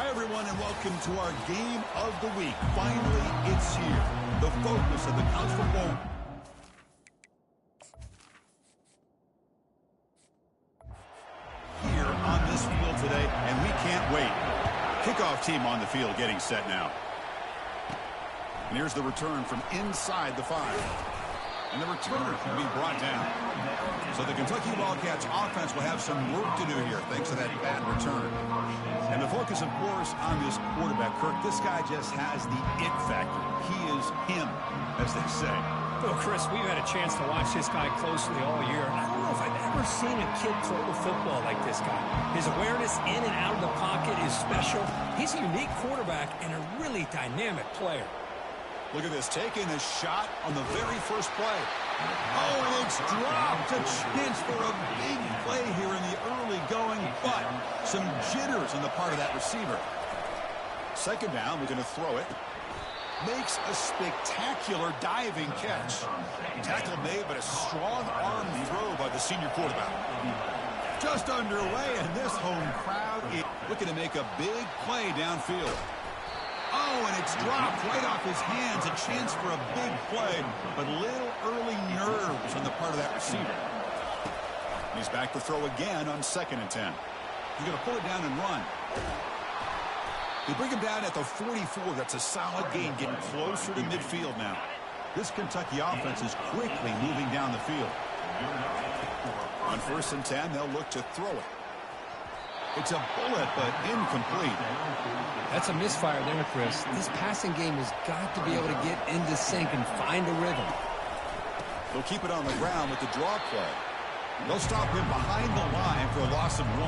Hi, everyone, and welcome to our game of the week. Finally, it's here. The focus of the college football. Here on this field today, and we can't wait. Kickoff team on the field getting set now. And here's the return from inside the 5. And the return will be brought down. So the Kentucky Wildcats offense will have some work to do here thanks to that bad return. And the focus, of course, on this quarterback, Kirk. This guy just has the it factor. He is him, as they say. Well, Chris, we've had a chance to watch this guy closely all year. I don't know if I've ever seen a kid throw the football like this guy. His awareness in and out of the pocket is special. He's a unique quarterback and a really dynamic player. Look at this, taking a shot on the very first play. Oh, and it's dropped. A chance for a big play here in the early going, but some jitters on the part of that receiver. Second down, we're going to throw it. Makes a spectacular diving catch. Tackle made, but a strong arm throw by the senior quarterback. Just underway, and this home crowd is looking to make a big play downfield. Oh, and it's dropped right off his hands. A chance for a big play, but little early nerves on the part of that receiver. He's back to throw again on 2nd and 10. He's going to pull it down and run. They bring him down at the 44. That's a solid gain, getting closer to midfield now. This Kentucky offense is quickly moving down the field. On 1st and 10, they'll look to throw it. It's a bullet, but incomplete. That's a misfire there, Chris. This passing game has got to be able to get into sync and find a rhythm. They'll keep it on the ground with the draw play. They'll stop him behind the line for a loss of 1.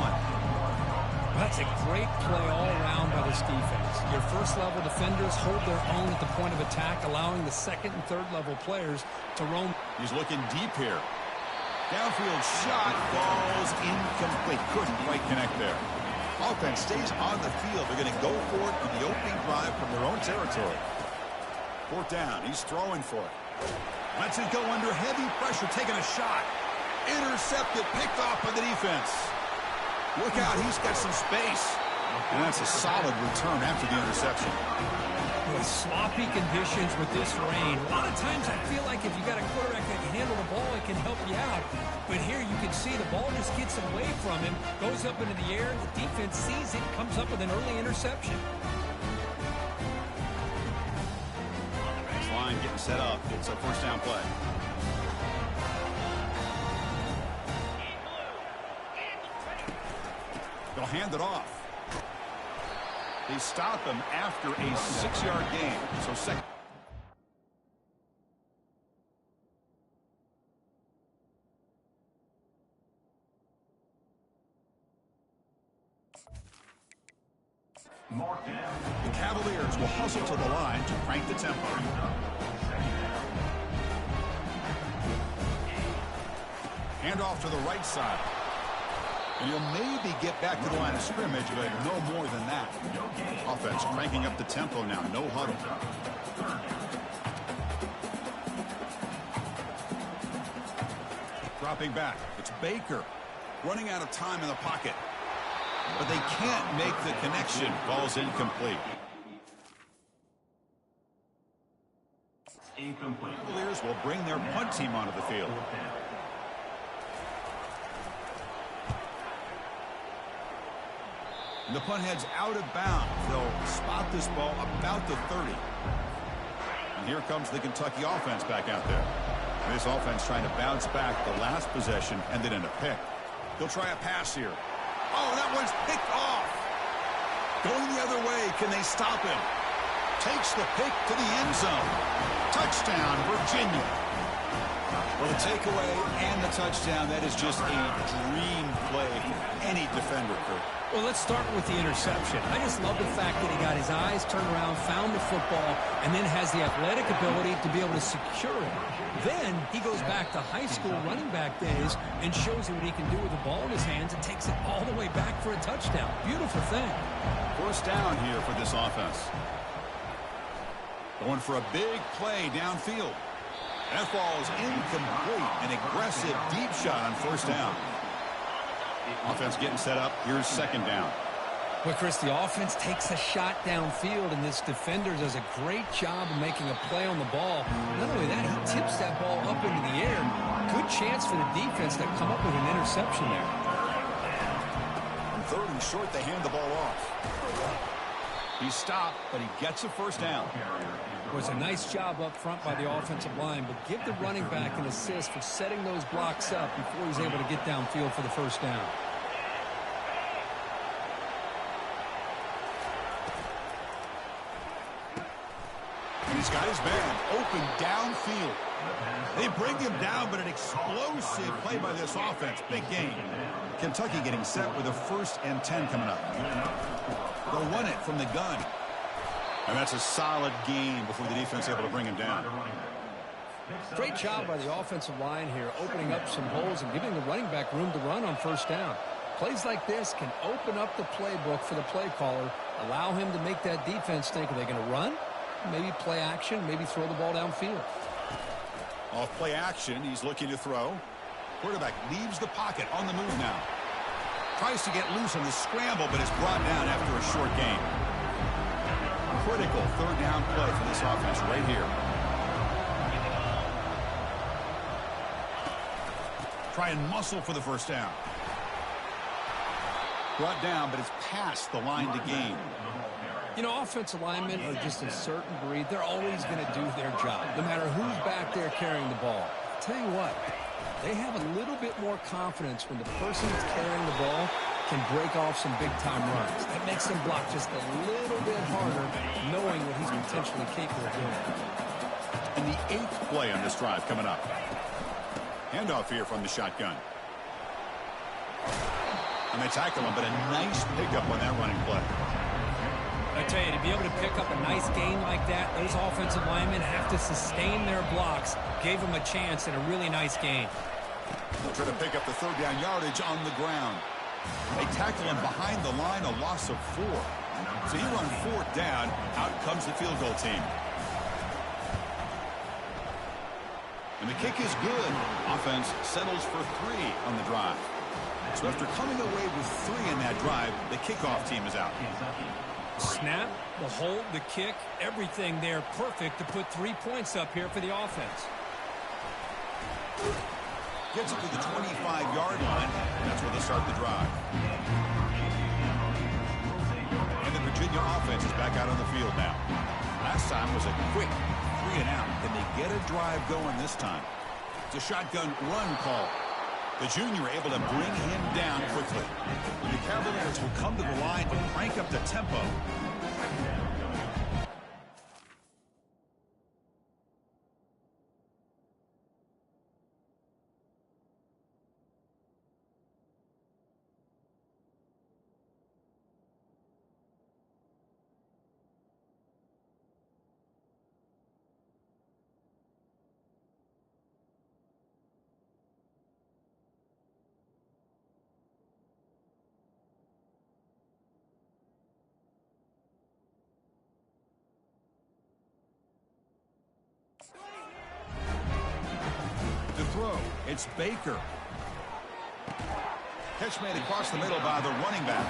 That's a great play all around by this defense. Your first-level defenders hold their own at the point of attack, allowing the second and third-level players to roam. He's looking deep here. Downfield shot falls incomplete. Couldn't quite connect there. Offense stays on the field. They're going to go for it in the opening drive from their own territory. 4th down. He's throwing for it. Lets it go under heavy pressure, taking a shot. Intercepted, picked off by the defense. Look out, he's got some space. And that's a solid return after the interception. With sloppy conditions with this rain, a lot of times I feel like if you got a quarterback that can handle the ball, it can help you out. But here you can see the ball just gets away from him, goes up into the air, the defense sees it, comes up with an early interception. Next line getting set up. It's a 1st down play. They'll hand it off. They stop him after a 6-yard gain. So second. The Cavaliers will hustle to the line to crank the tempo. Hand off to the right side. And he'll maybe get back to the line of scrimmage, but no more than that. Offense cranking up the tempo now. No huddle. Dropping back. It's Baker running out of time in the pocket. But they can't make the connection. Ball's incomplete. Cavaliers will bring their punt team onto the field. And the punt heads out of bounds. They'll spot this ball about the 30. And here comes the Kentucky offense back out there. This offense trying to bounce back. The last possession ended in a pick. They'll try a pass here. Oh, that one's picked off. Going the other way. Can they stop him? Takes the pick to the end zone. Touchdown, Virginia. Well, the takeaway and the touchdown, that is just a dream play for any defender, Kurt. Well, let's start with the interception. I just love the fact that he got his eyes turned around, found the football, and then has the athletic ability to be able to secure it. Then he goes back to high school running back days and shows you what he can do with the ball in his hands and takes it all the way back for a touchdown. Beautiful thing. 1st down here for this offense. Going for a big play downfield. That ball is incomplete. An aggressive deep shot on 1st down. Offense getting set up. Here's 2nd down. Well, Chris, the offense takes a shot downfield, and this defender does a great job of making a play on the ball. Not only that, he tips that ball up into the air. Good chance for the defense to come up with an interception there. On 3rd and short, they hand the ball off. He's stopped, but he gets a first down. It was a nice job up front by the offensive line, but give the running back an assist for setting those blocks up before he's able to get downfield for the first down. He's got his man open downfield. They bring him down, but an explosive play by this offense. Big game. Kentucky getting set with a 1st and 10 coming up. They'll run it from the gun. And that's a solid game before the defense able to bring him down. Great job by the offensive line here, opening up some holes and giving the running back room to run on 1st down. Plays like this can open up the playbook for the play caller, allow him to make that defense think, are they going to run? Maybe play action, maybe throw the ball downfield. Off play action, he's looking to throw. Quarterback leaves the pocket on the move now. Tries to get loose on the scramble, but is brought down after a short gain. Critical 3rd down play for this offense right here. Try and muscle for the first down. Brought down, but it's past the line to gain. You know, offensive linemen are just a certain breed. They're always going to do their job, no matter who's back there carrying the ball. I'll tell you what, they have a little bit more confidence when the person that's carrying the ball can break off some big-time runs. That makes them block just a little bit harder, knowing what he's potentially capable of doing. And the 8th play on this drive coming up. Handoff here from the shotgun. And they tackle him, but a nice pickup on that running play. I tell you, to be able to pick up a nice gain like that, those offensive linemen have to sustain their blocks. Gave them a chance and a really nice gain. They'll try to pick up the 3rd down yardage on the ground. They tackle him behind the line, a loss of 4. So you run 4th down, out comes the field goal team. And the kick is good. Offense settles for 3 on the drive. So after coming away with 3 in that drive, the kickoff team is out. Snap, the hold, the kick, everything there perfect to put 3 points up here for the offense. Gets it to the 25-yard line. That's where they start the drive. And the Virginia offense is back out on the field now. Last time was a quick 3 and out. Can they get a drive going this time? It's a shotgun run call. The junior able to bring him down quickly. And the Cavaliers will come to the line to crank up the tempo. To throw, it's Baker. Catch made across the middle by the running back.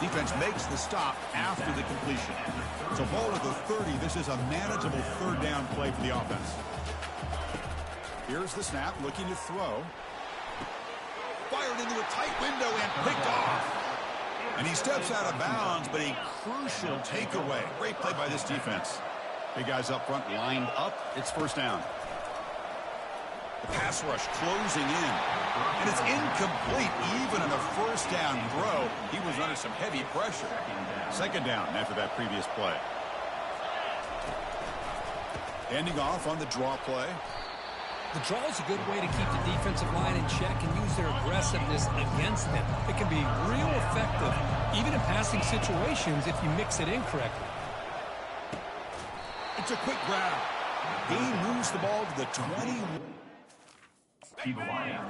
Defense makes the stop after the completion. So ball at the 30. This is a manageable 3rd down play for the offense. Here's the snap, looking to throw. Fired into a tight window and picked off. And he steps out of bounds, but a crucial takeaway. Great play by this defense. Big guys up front lined up. It's 1st down. The pass rush closing in. And it's incomplete even on a 1st down throw. He was under some heavy pressure. 2nd down after that previous play. Handing off on the draw play. The draw is a good way to keep the defensive line in check and use their aggressiveness against them. It can be real effective, even in passing situations, if you mix it in correctly. It's a quick grab. Gain moves the ball to the 20.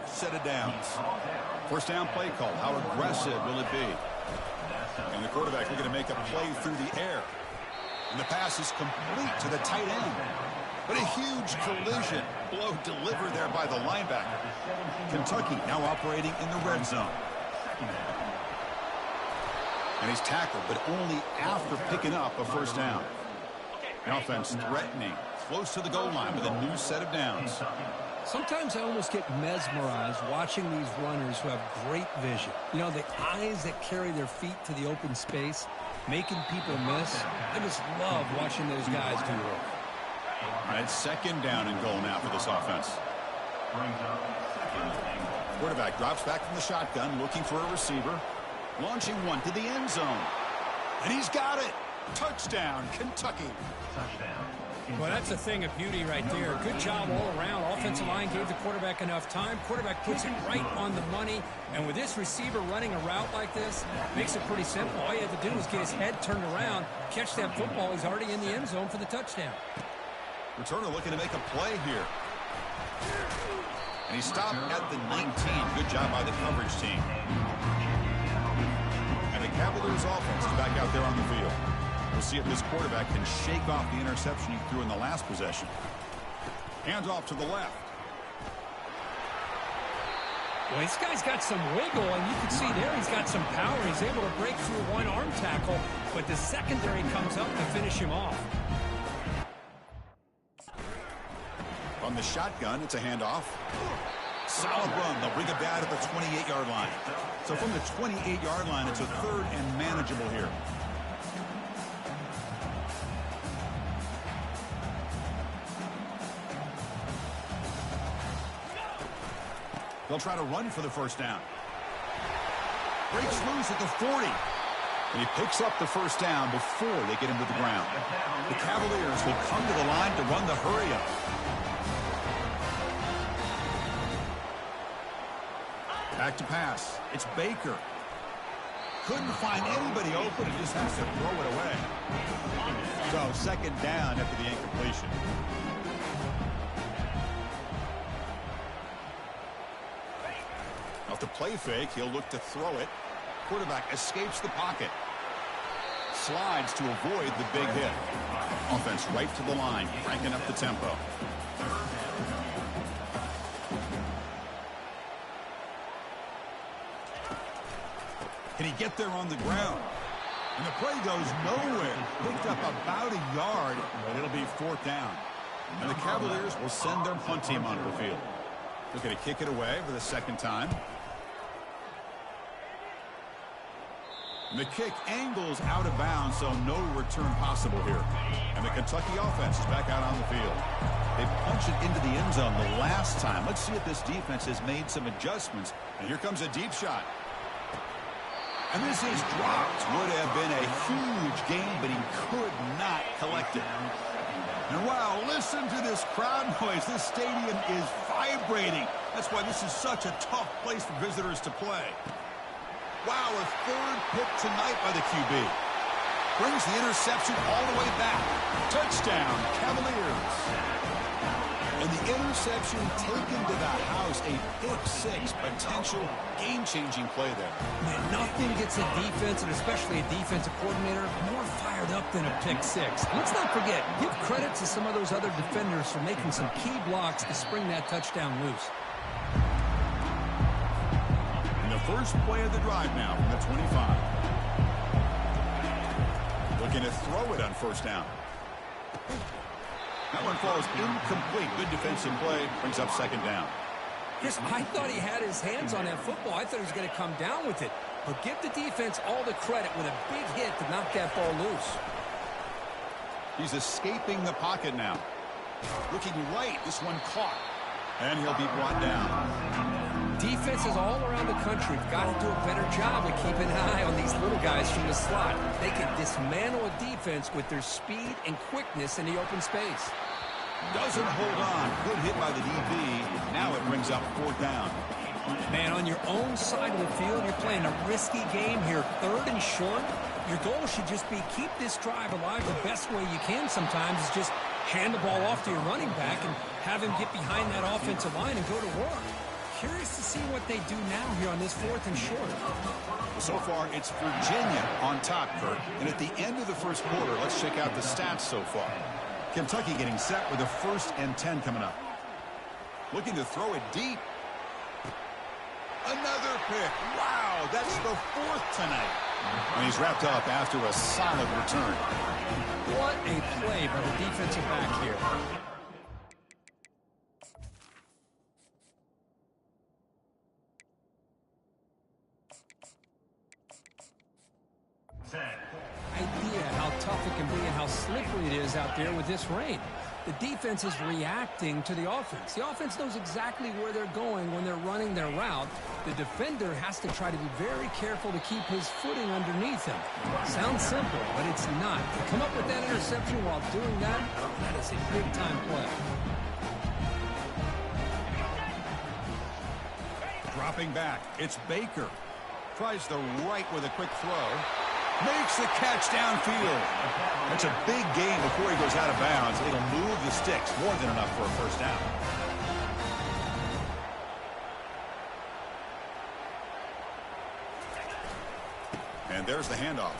Set of downs. 1st down play call. How aggressive will it be? And the quarterback looking to make a play through the air. And the pass is complete to the tight end. But a huge collision blow delivered there by the linebacker. Kentucky now operating in the red zone. And he's tackled, but only after picking up a first down. The offense threatening, close to the goal line with a new set of downs. Sometimes I almost get mesmerized watching these runners who have great vision. You know, the eyes that carry their feet to the open space, making people miss. I just love watching those guys do work. All right, second down and goal now for this offense. Quarterback drops back from the shotgun, looking for a receiver. Launching one to the end zone. And he's got it. Touchdown, Kentucky. Well, that's a thing of beauty right there. Good job all around. Offensive line gave the quarterback enough time. Quarterback puts it right on the money. And with this receiver running a route like this, makes it pretty simple. All you have to do is get his head turned around, catch that football. He's already in the end zone for the touchdown. Returner looking to make a play here. And he stopped at the 19. Good job by the coverage team. And the Cavaliers offense is back out there on the field. We'll see if this quarterback can shake off the interception he threw in the last possession. Hands off to the left. Well, this guy's got some wiggle, and you can see there he's got some power. He's able to break through one arm tackle, but the secondary comes up to finish him off. From the shotgun, it's a handoff. Solid run. They'll bring it back at the 28-yard line. So from the 28-yard line, it's a third and manageable here. They'll try to run for the first down. Breaks loose at the 40. And he picks up the first down before they get him to the ground. The Cavaliers will come to the line to run the hurry-up. Back to pass. It's Baker. Couldn't find anybody open and just has to throw it away. So second down after the incompletion. Off the play fake, he'll look to throw it. Quarterback escapes the pocket. Slides to avoid the big hit. Offense right to the line, cranking up the tempo. Can he get there on the ground? And the play goes nowhere. Picked up about a yard, but it'll be fourth down. And the Cavaliers will send their punt team onto the field. They're going to kick it away for the second time. And the kick angles out of bounds, so no return possible here. And the Kentucky offense is back out on the field. They punched it into the end zone the last time. Let's see if this defense has made some adjustments. And here comes a deep shot. And this is dropped. Would have been a huge game, but he could not collect it. And wow, listen to this crowd noise. This stadium is vibrating. That's why this is such a tough place for visitors to play. Wow, a third pick tonight by the QB. Brings the interception all the way back. Touchdown, Cavaliers. And the interception taken to the house, a pick-6 potential game-changing play there. Man, nothing gets a defense, and especially a defensive coordinator, more fired up than a pick-6. Let's not forget, give credit to some of those other defenders for making some key blocks to spring that touchdown loose. And the first play of the drive now from the 25. Looking to throw it on first down. That one falls incomplete. Good defensive play. Brings up second down. Yes, I thought he had his hands on that football. I thought he was going to come down with it. But give the defense all the credit with a big hit to knock that ball loose. He's escaping the pocket now. Looking right. This one caught. And he'll be brought down. Defenses all around the country have got to do a better job of keeping an eye on these little guys from the slot. They can dismantle a defense with their speed and quickness in the open space. Doesn't hold on. Good hit by the DB. Now it brings up fourth down. Man, on your own side of the field, you're playing a risky game here. Third and short. Your goal should just be keep this drive alive the best way you can sometimes is just hand the ball off to your running back and have him get behind that offensive line and go to work. Curious to see what they do now here on this fourth and short. So far, it's Virginia on top, Kurt. And at the end of the first quarter, let's check out the stats so far. Kentucky getting set with a 1st and 10 coming up. Looking to throw it deep. Another pick. Wow, that's the 4th tonight. And he's wrapped up after a solid return. What a play by the defensive back here. Idea how tough it can be and how slippery it is out there with this rain. The defense is reacting to the offense. The offense knows exactly where they're going when they're running their route. The defender has to try to be very careful to keep his footing underneath him. Sounds simple, but it's not. To come up with that interception while doing that, that is a big-time play. Dropping back, it's Baker. Tries the right with a quick throw. Makes the catch downfield. That's a big gain before he goes out of bounds. It'll move the sticks, more than enough for a first down. And there's the handoff.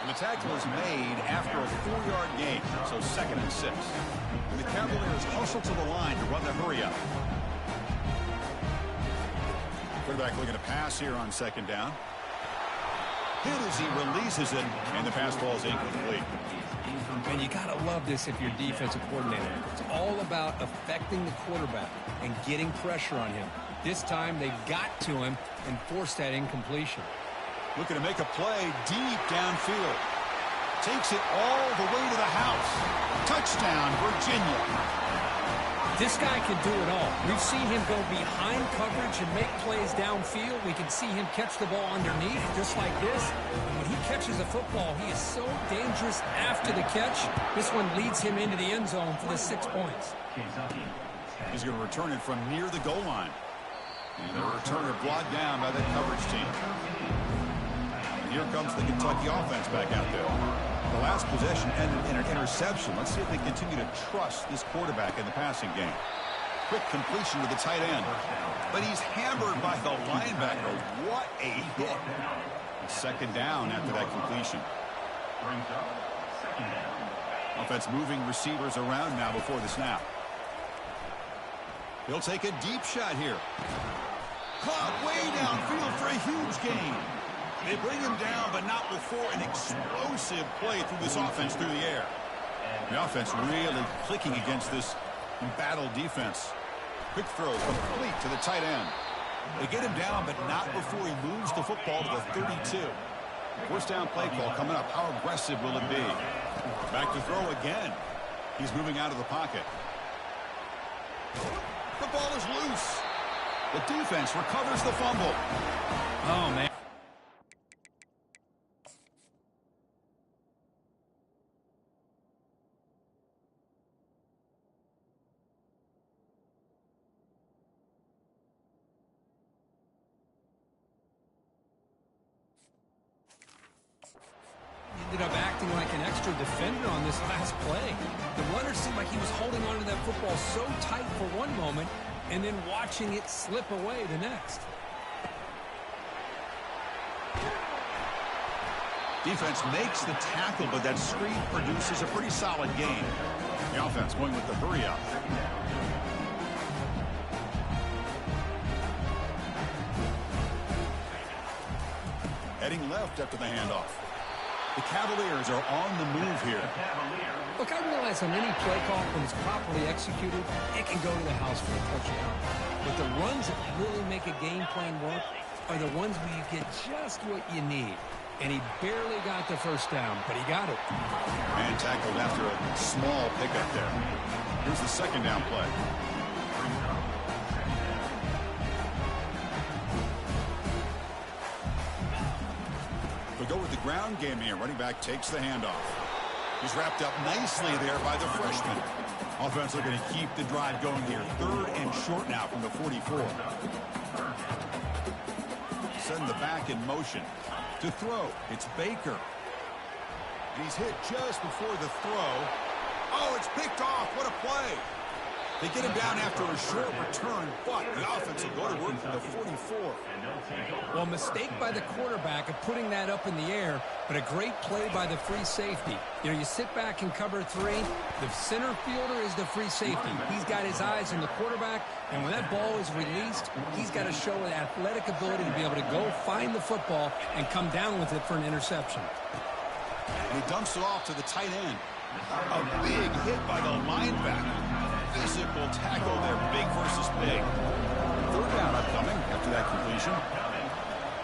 And the tackle is made after a 4-yard gain, so 2nd and 6. And the Cavaliers hustle to the line to run the hurry up. Quarterback looking to pass here on 2nd down. Hit as he releases it, and the pass ball is incomplete. And you got to love this if you're defensive coordinator. It's all about affecting the quarterback and getting pressure on him. This time they got to him and forced that incompletion. Looking to make a play deep downfield. Takes it all the way to the house. Touchdown, Virginia. This guy can do it all. We've seen him go behind coverage and make plays downfield. We can see him catch the ball underneath just like this. And when he catches a football, he is so dangerous after the catch. This one leads him into the end zone for the 6 points. He's going to return it from near the goal line. And the returner brought down by that coverage team. And here comes the Kentucky offense back out there. The last possession ended in an interception. Let's see if they continue to trust this quarterback in the passing game. Quick completion to the tight end. But he's hammered by the linebacker. What a hit. 2nd down after that completion. Offense moving receivers around now before the snap. He'll take a deep shot here. Caught way downfield for a huge gain. They bring him down, but not before an explosive play through this offense through the air. The offense really clicking against this embattled defense. Quick throw complete to the tight end. They get him down, but not before he moves the football to the 32. First down play call coming up. How aggressive will it be? Back to throw again. He's moving out of the pocket. The ball is loose. The defense recovers the fumble. Oh, man. Ended up acting like an extra defender on this last play. The runner seemed like he was holding onto that football so tight for one moment and then watching it slip away the next. Defense makes the tackle, but that screen produces a pretty solid gain. The offense going with the hurry up. Heading left after the handoff. The Cavaliers are on the move here. Look, I realize on any play call, when it's properly executed, it can go to the house for a touchdown. But the runs that really make a game plan work are the ones where you get just what you need. And he barely got the first down, but he got it. Man tackled after a small pickup there. Here's the 2nd down play. We'll go with the ground game here. Running back takes the handoff. He's wrapped up nicely there by the freshman. Offense looking to keep the drive going here. 3rd and short now from the 44. Send the back in motion. To throw, it's Baker. And he's hit just before the throw. Oh, it's picked off. What a play. They get him down after a short return, but the offense will go to work for the 44. Well, mistake by the quarterback of putting that up in the air, but a great play by the free safety. You know, you sit back in cover 3. The center fielder is the free safety. He's got his eyes on the quarterback, and when that ball is released, he's got to show an athletic ability to be able to go find the football and come down with it for an interception. And he dumps it off to the tight end. A big hit by the linebacker. Physical tackle there, big versus big. Third down upcoming after that completion.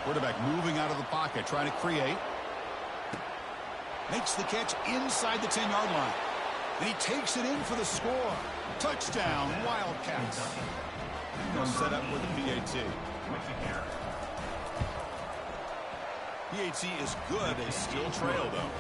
Quarterback moving out of the pocket, trying to create. Makes the catch inside the 10-yard line. And he takes it in for the score. Touchdown, Wildcats. They'll set up with the PAT. PAT is good. They still trail, though.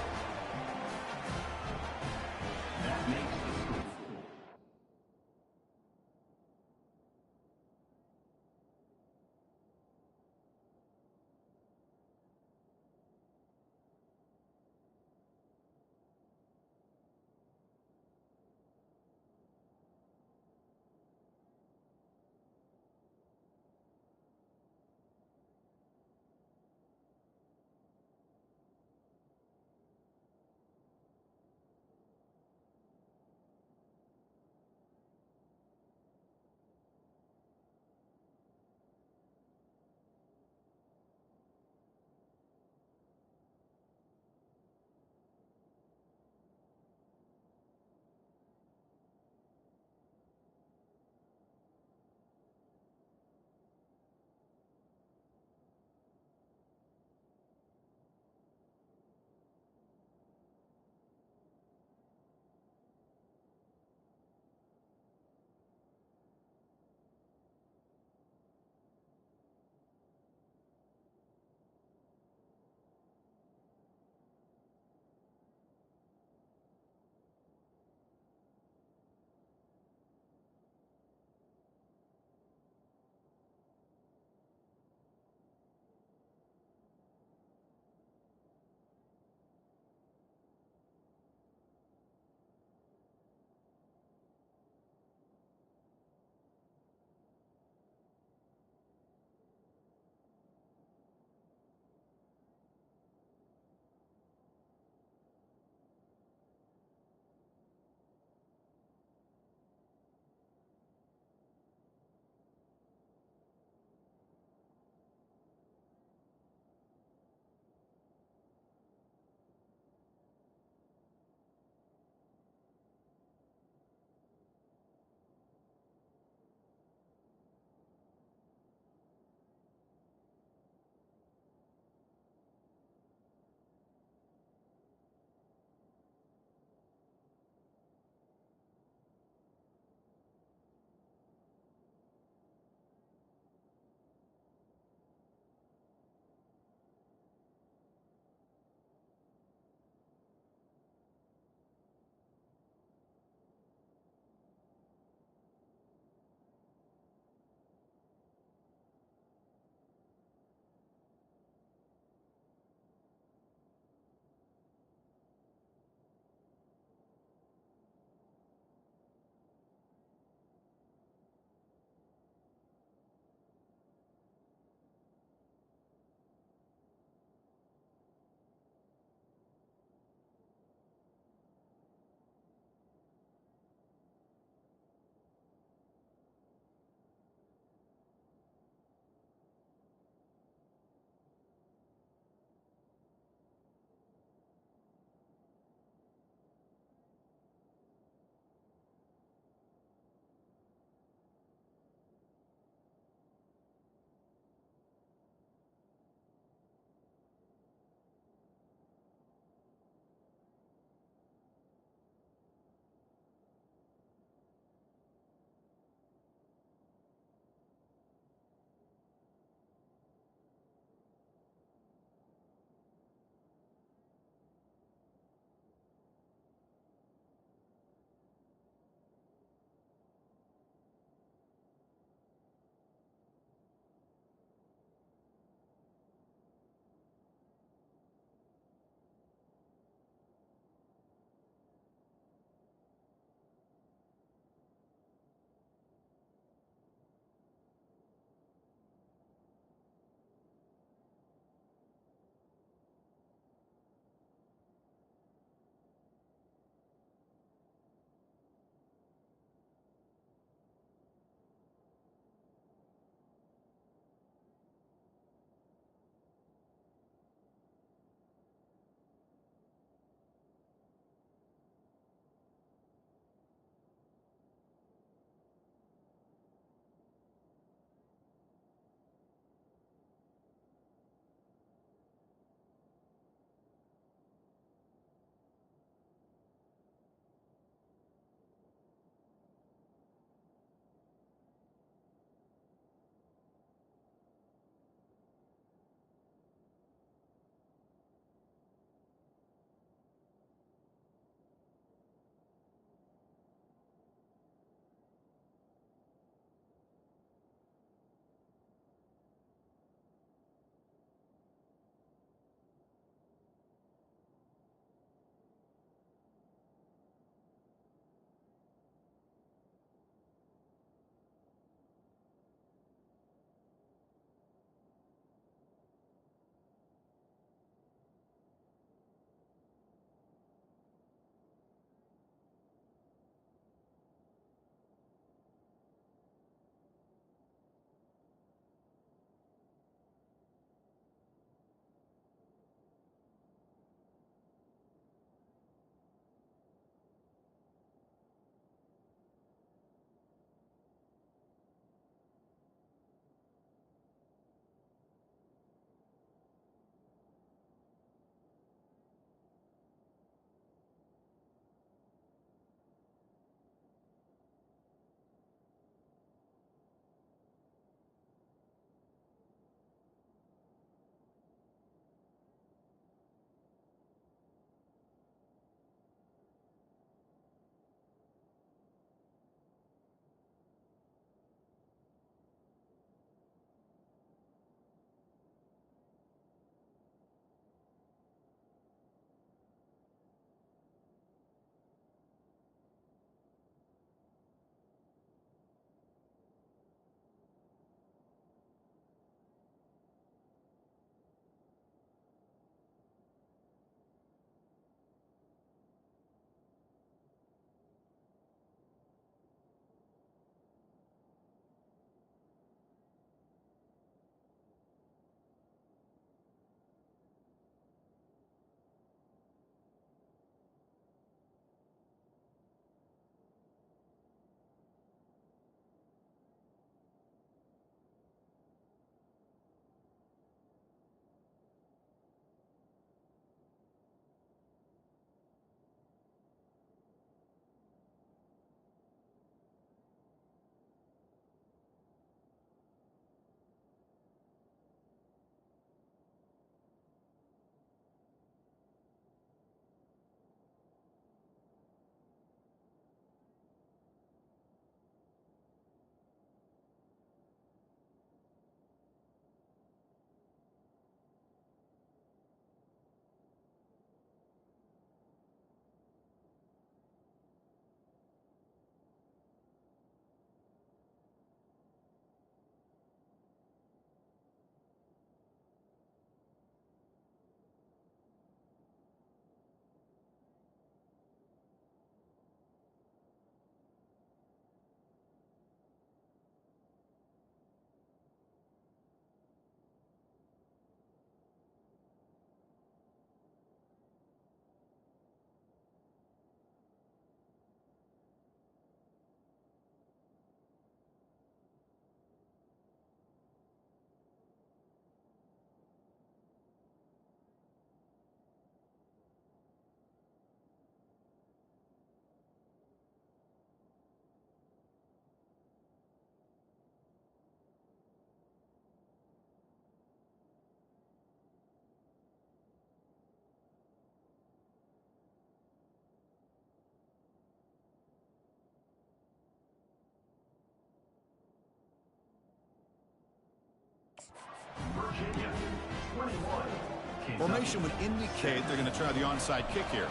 Formation would indicate they're going to try the onside kick here.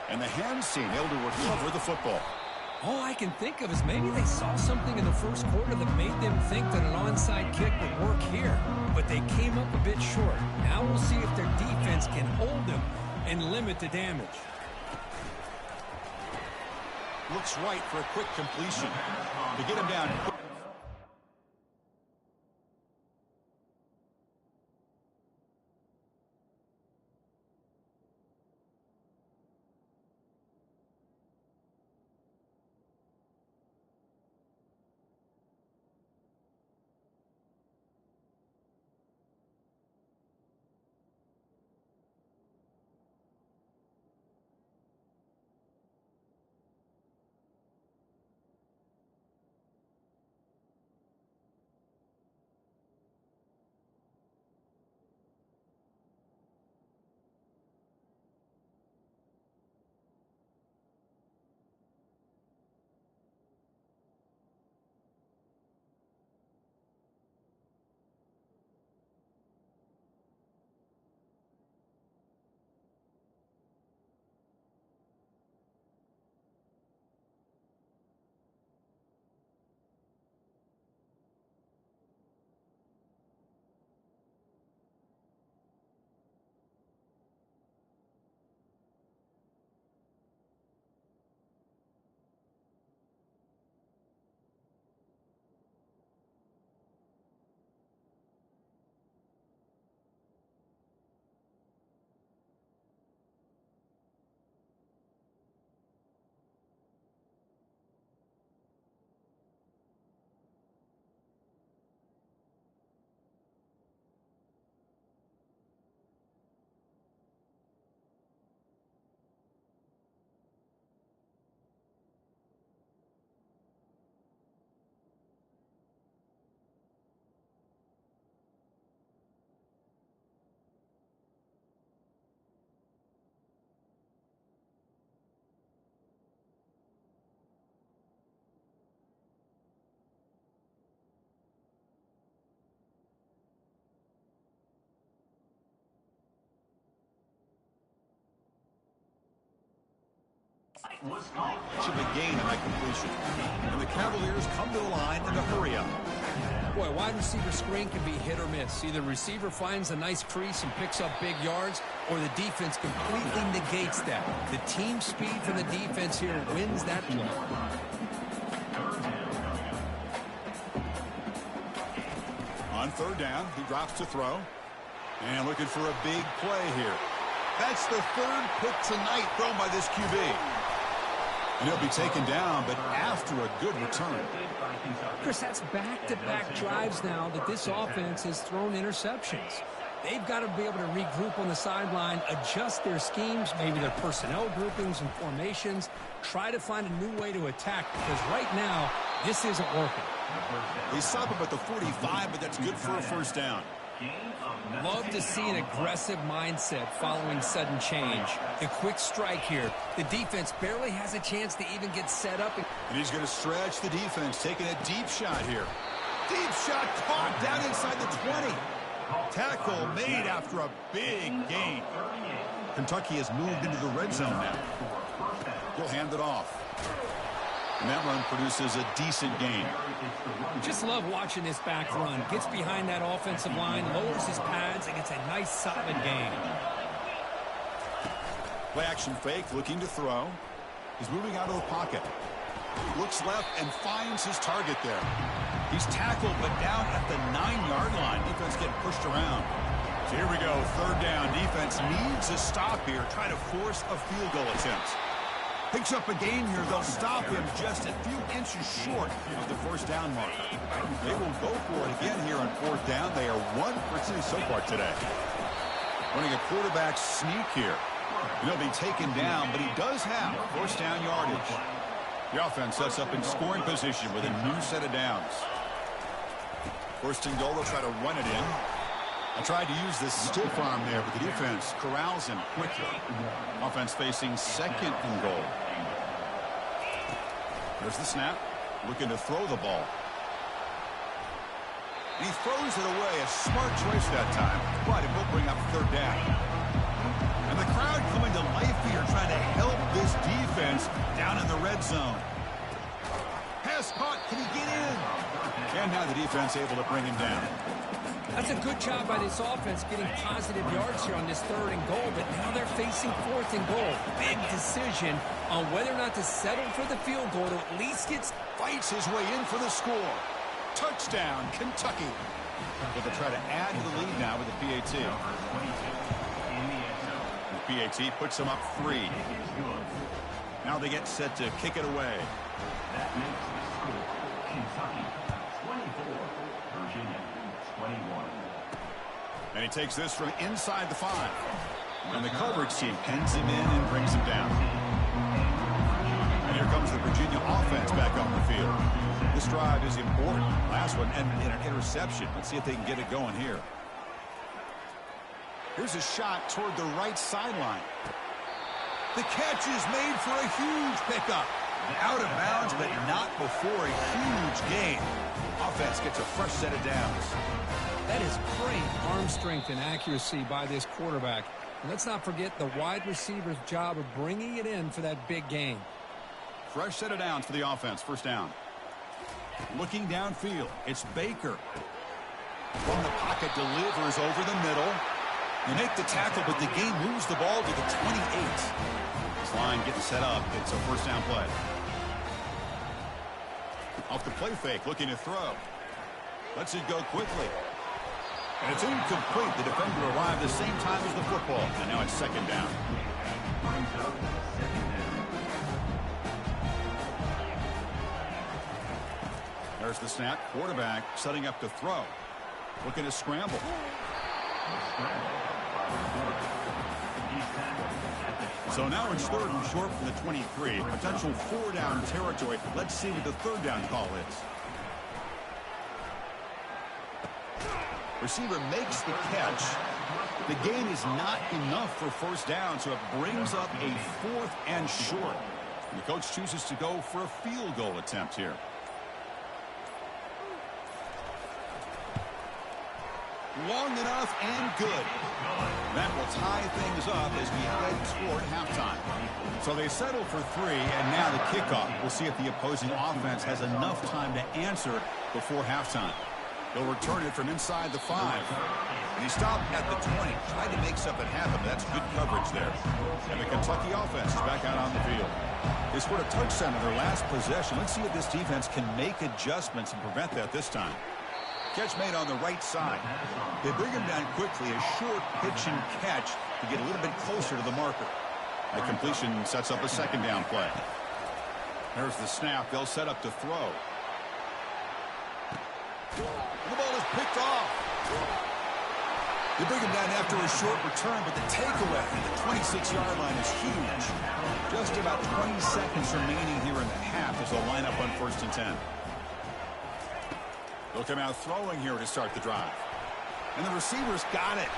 And the hand scene able to recover the football. All I can think of is maybe they saw something in the first quarter that made them think that an onside kick would work here. But they came up a bit short. Now we'll see if their defense can hold them and limit the damage. Looks right for a quick completion to get him down. Should be gain on that completion. And the Cavaliers come to the line in a hurry-up. Boy, wide receiver screen can be hit or miss. Either receiver finds a nice crease and picks up big yards, or the defense completely negates that. The team speed from the defense here wins that play. On third down, he drops to throw. And looking for a big play here. That's the third pick tonight thrown by this QB. And he'll be taken down, but after a good return. Chris, that's back-to-back drives now that this offense has thrown interceptions. They've got to be able to regroup on the sideline, adjust their schemes, maybe their personnel groupings and formations, try to find a new way to attack, because right now, this isn't working. They stop him at the 45, but that's good for a first down. Love to see an aggressive mindset following sudden change. The quick strike here. The defense barely has a chance to even get set up. And he's going to stretch the defense, taking a deep shot here. Deep shot caught down inside the 20. Tackle made after a big gain. Kentucky has moved into the red zone now. He'll hand it off. And that run produces a decent gain. Just love watching this back run. Gets behind that offensive line, lowers his pads, and gets a nice solid gain. Play action fake, looking to throw. He's moving out of the pocket. Looks left and finds his target there. He's tackled, but down at the 9-yard line. Defense getting pushed around. So here we go, third down. Defense needs a stop here, try to force a field goal attempt. Picks up a gain here. They'll stop him just a few inches short of the first down mark. They will go for it again here on fourth down. They are 1 for 2 so far today. Running a quarterback sneak here. And he'll be taken down, but he does have first down yardage. The offense sets up in scoring position with a new set of downs. First and goal, they'll try to run it in. I tried to use this stiff arm there, but the defense corrals him quickly. Offense facing second and goal. There's the snap. Looking to throw the ball. And he throws it away. A smart choice that time, but it will bring up third down. And the crowd coming to life here, trying to help this defense down in the red zone. Pass caught. Can he get in? And now the defense able to bring him down. That's a good job by this offense getting positive yards here on this 3rd and goal, but now they're facing 4th and goal. Big decision on whether or not to settle for the field goal to at least get... Fights his way in for the score. Touchdown, Kentucky. But they try to add to the lead now with the PAT. The PAT puts them up 3. Now they get set to kick it away. That makes the score Kentucky 24, Virginia 21. And he takes this from inside the 5. And the coverage team pins him in and brings him down. And here comes the Virginia offense back on the field. This drive is important. Last one ended in an interception. Let's see if they can get it going here. Here's a shot toward the right sideline. The catch is made for a huge pickup. Out of bounds, but not before a huge gain. Offense gets a fresh set of downs. That is great arm strength and accuracy by this quarterback. And let's not forget the wide receiver's job of bringing it in for that big gain. Fresh set of downs for the offense. First down. Looking downfield, it's Baker. From the pocket, delivers over the middle. They make the tackle, but the game moves the ball to the 28. This line getting set up. It's a first down play. Off the play fake, looking to throw. Lets it go quickly. And it's incomplete. The defender arrived the same time as the football. And now it's second down. There's the snap. Quarterback setting up to throw. Looking to scramble. So now it's 3rd and short from the 23. Potential 4-down territory. Let's see what the 3rd down call is. Receiver makes the catch. The gain is not enough for first down, so it brings up a 4th and short. And the coach chooses to go for a field goal attempt here. Long enough and good. That will tie things up as we head toward halftime. So they settle for 3, and now the kickoff. We'll see if the opposing offense has enough time to answer before halftime. They'll return it from inside the 5. And he stopped at the 20. Tried to make something happen, but that's good coverage there. And the Kentucky offense is back out on the field. They scored a touchdown in their last possession. Let's see if this defense can make adjustments and prevent that this time. Catch made on the right side. They bring him down quickly. A short pitch and catch to get a little bit closer to the marker. The completion sets up a second down play. There's the snap. They'll set up to throw. The ball is picked off. They bring him down after a short return, but the takeaway at the 26-yard line is huge. Just about 20 seconds remaining here in the half as they'll line up on 1st and 10. They'll come out throwing here to start the drive. And the receiver's got it.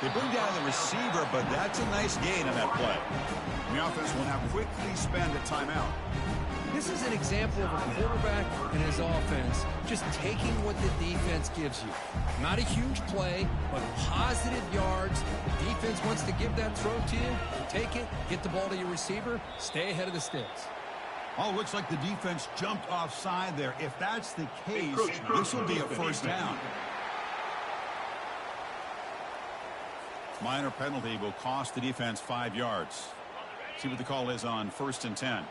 They bring down the receiver, but that's a nice gain on that play. And the offense will now quickly spend a timeout. This is an example of a quarterback and his offense just taking what the defense gives you. Not a huge play, but positive yards. The defense wants to give that throw to you. Take it, get the ball to your receiver, stay ahead of the sticks. Oh, looks like the defense jumped offside there. If that's the case, this will be a first down. Minor penalty will cost the defense 5 yards. See what the call is on 1st and 10.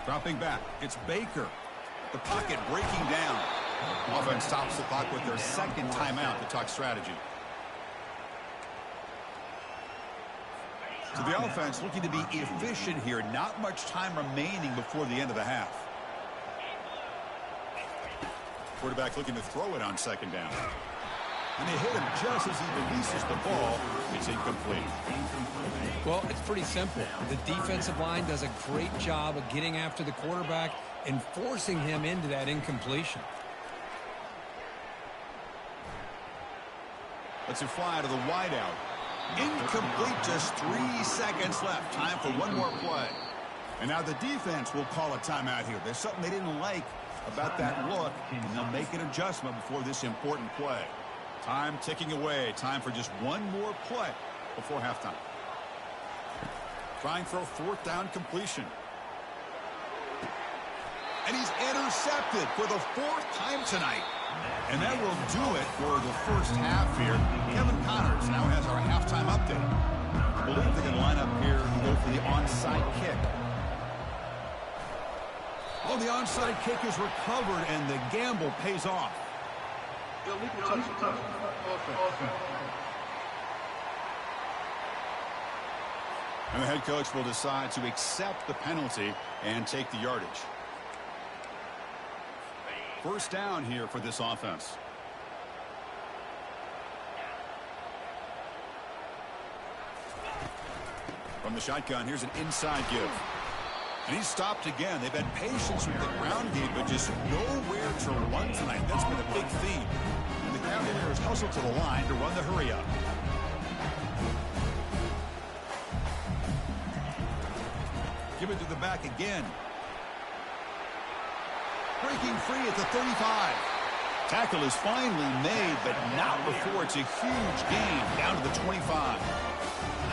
Dropping back, it's Baker. The pocket breaking down. Offense stops the clock with their second timeout to talk strategy. So the offense looking to be efficient here. Not much time remaining before the end of the half. Quarterback looking to throw it on second down. And they hit him just as he releases the ball. It's incomplete. Well, it's pretty simple. The defensive line does a great job of getting after the quarterback and forcing him into that incompletion. Let's it fly to the wideout. Incomplete, just 3 seconds left. Time for one more play. And now the defense will call a timeout here. There's something they didn't like about that look, and they'll make an adjustment before this important play. Time ticking away. Time for just one more play before halftime. Trying for a fourth down completion. And he's intercepted for the fourth time tonight. And that will do it for the first half here. Kevin Connors now has our halftime update. I believe they're going to line up here and go for the onside kick. Oh, the onside kick is recovered, and the gamble pays off. And the head coach will decide to accept the penalty and take the yardage. First down here for this offense. From the shotgun, here's an inside give. And he's stopped again. They've had patience with the ground game, but just nowhere to run tonight. That's been a big theme. And the Cavaliers hustle to the line to run the hurry up. Give it to the back again. Breaking free at the 35. Tackle is finally made, but not before it's a huge gain down to the 25.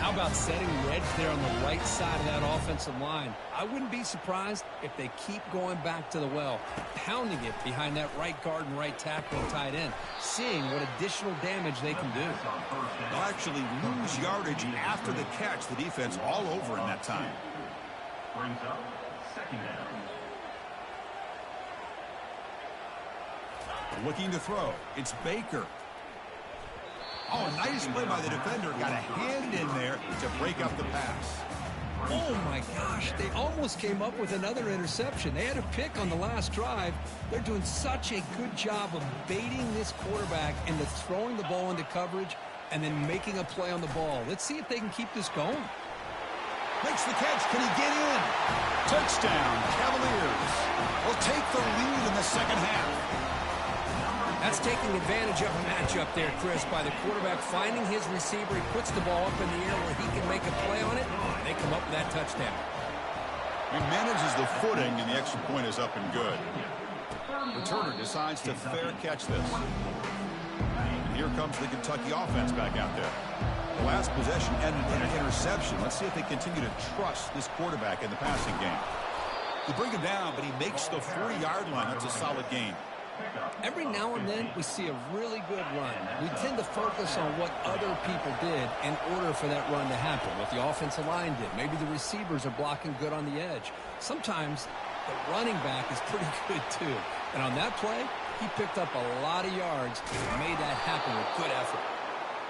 How about setting the edge there on the right side of that offensive line? I wouldn't be surprised if they keep going back to the well, pounding it behind that right guard and right tackle and tight end, seeing what additional damage they can do. They'll actually lose yardage after the catch. The defense all over in that time. Brings up second down. Looking to throw. It's Baker. Oh, nice play by the defender. Got a hand in there to break up the pass. Oh, my gosh. They almost came up with another interception. They had a pick on the last drive. They're doing such a good job of baiting this quarterback into throwing the ball into coverage and then making a play on the ball. Let's see if they can keep this going. Makes the catch. Can he get in? Touchdown, Cavaliers. Will take the lead in the second half. That's taking advantage of a matchup there, Chris, by the quarterback finding his receiver. He puts the ball up in the air where he can make a play on it, and they come up with that touchdown. He manages the footing, and the extra point is up and good. Returner decides to fair catch this. And here comes the Kentucky offense back out there. The last possession ended in an interception. Let's see if they continue to trust this quarterback in the passing game. They bring him down, but he makes the 40-yard line. That's a solid gain. Every now and then, we see a really good run. We tend to focus on what other people did in order for that run to happen, what the offensive line did. Maybe the receivers are blocking good on the edge. Sometimes the running back is pretty good, too. And on that play, he picked up a lot of yards and made that happen with good effort.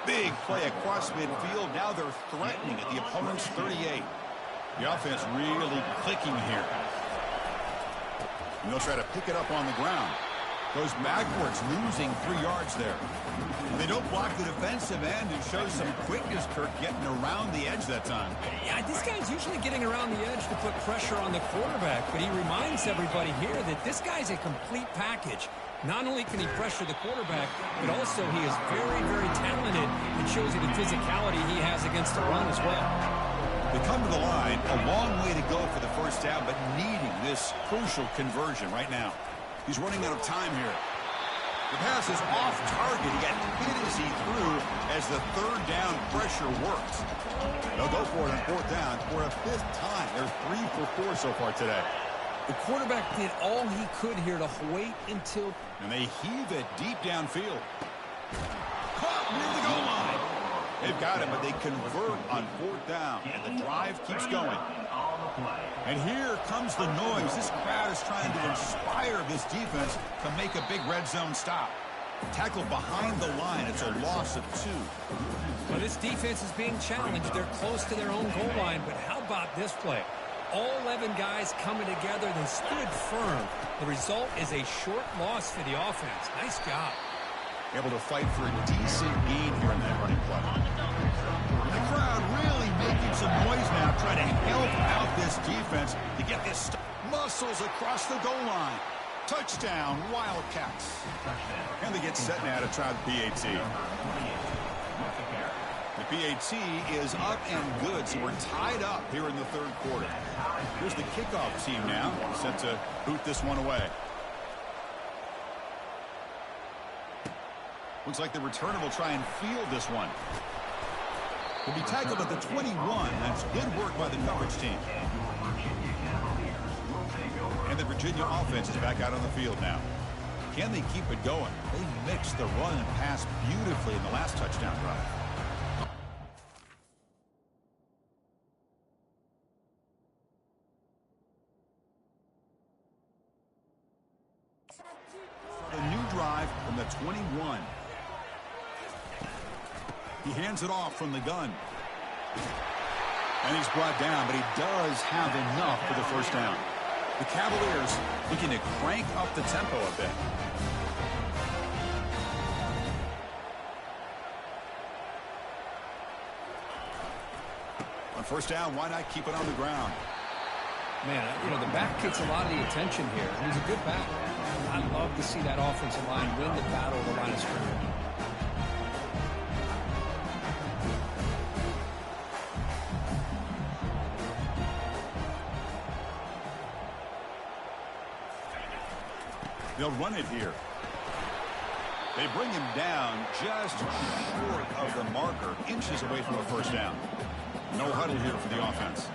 Big play across midfield. Now they're threatening at the opponent's 38. The offense really clicking here. And they'll try to pick it up on the ground. Goes backwards, losing 3 yards there. They don't block the defensive end and shows some quickness, Kirk, getting around the edge that time. Yeah, this guy's usually getting around the edge to put pressure on the quarterback, but he reminds everybody here that this guy's a complete package. Not only can he pressure the quarterback, but also he is very, very talented and shows you the physicality he has against the run as well. They come to the line, a long way to go for the first down, but needing this crucial conversion right now. He's running out of time here. The pass is off target. He got hit as he threw as the third down pressure works. They'll go for it on fourth down for a 5th time. They're 3 for 4 so far today. The quarterback did all he could here to wait until... And they heave it deep downfield. Caught near the goal line. They've got him, but they convert on fourth down, and the drive keeps going. And here comes the noise. This crowd is trying to inspire this defense to make a big red zone stop. Tackled behind the line. It's a loss of 2. Well, this defense is being challenged. They're close to their own goal line, but how about this play? All 11 guys coming together. They stood firm. The result is a short loss for the offense. Nice job. Able to fight for a decent gain here in that running play. The crowd really making some noise now, trying to help out this defense to get this muscles across the goal line. Touchdown, Wildcats. And they get set now to try the PAT. The PAT is up and good, so we're tied up here in the third quarter. Here's the kickoff team now, set to boot this one away. Looks like the returner will try and field this one. He'll be tackled at the 21. That's good work by the coverage team. And the Virginia offense is back out on the field now. Can they keep it going? They mixed the run and pass beautifully in the last touchdown drive. The new drive from the 21. He hands it off from the gun. And he's brought down, but he does have enough for the first down. The Cavaliers looking to crank up the tempo a bit. On first down, why not keep it on the ground? Man, you know, the back gets a lot of the attention here. He's a good back. I love to see that offensive line win the battle of the line of scrimmage. They'll run it here. They bring him down just short of the marker, inches away from a first down. No huddle here for the offense.